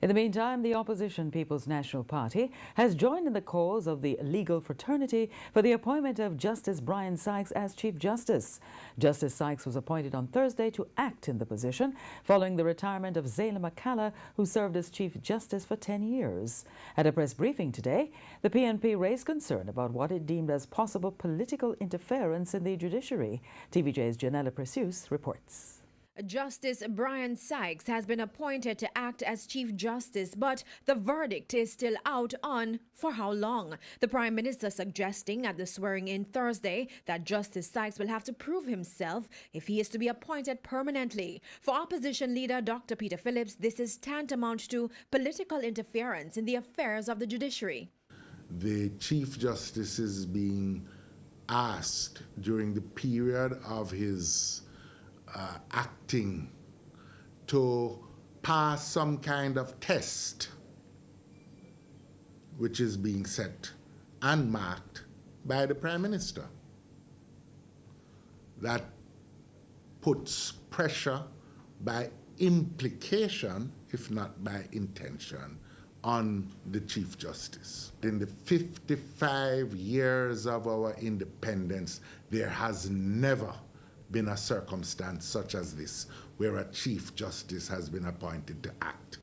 In the meantime, the opposition People's National Party has joined in the cause of the legal fraternity for the appointment of Justice Brian Sykes as Chief Justice. Justice Sykes was appointed on Thursday to act in the position following the retirement of Zayla McCalla, who served as Chief Justice for 10 years. At a press briefing today, the PNP raised concern about what it deemed as possible political interference in the judiciary. TVJ's Janella Precious reports. Justice Brian Sykes has been appointed to act as Chief Justice, but the verdict is still out on for how long. The Prime Minister suggesting at the swearing-in Thursday that Justice Sykes will have to prove himself if he is to be appointed permanently. For opposition leader Dr. Peter Phillips, this is tantamount to political interference in the affairs of the judiciary. The Chief Justice is being asked during the period of his acting to pass some kind of test which is being set and marked by the Prime Minister. That puts pressure by implication, if not by intention, on the Chief Justice. In the 55 years of our independence, there has never been a circumstance such as this, where a Chief Justice has been appointed to act.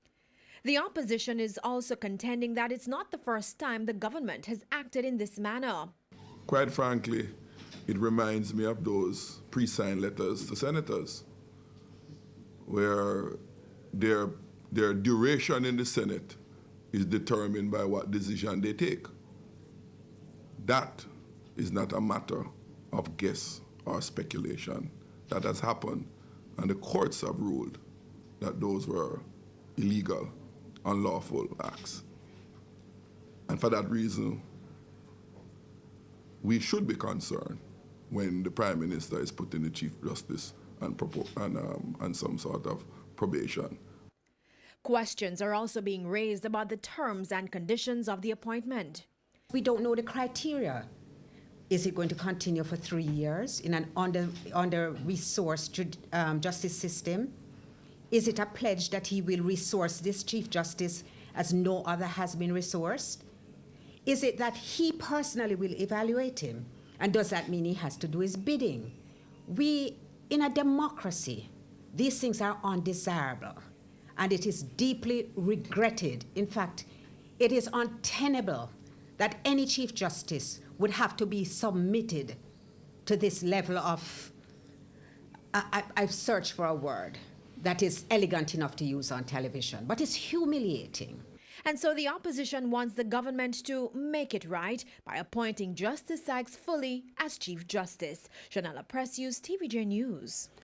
The opposition is also contending that it's not the first time the government has acted in this manner. Quite frankly, it reminds me of those pre-signed letters to senators, where their duration in the Senate is determined by what decision they take. That is not a matter of guess or speculation. That has happened, and the courts have ruled that those were illegal, unlawful acts. And for that reason, we should be concerned when the Prime Minister is putting the Chief Justice on some sort of probation. Questions are also being raised about the terms and conditions of the appointment. We don't know the criteria. Is it going to continue for 3 years in an under-resourced justice system? Is it a pledge that he will resource this Chief Justice as no other has been resourced? Is it that he personally will evaluate him? And does that mean he has to do his bidding? In a democracy, these things are undesirable, and it is deeply regretted. In fact, it is untenable that any Chief Justice would have to be submitted to this level of, I've searched for a word that is elegant enough to use on television, but it's humiliating. And so the opposition wants the government to make it right by appointing Justice Sykes fully as Chief Justice. Janella Precious, TVJ News.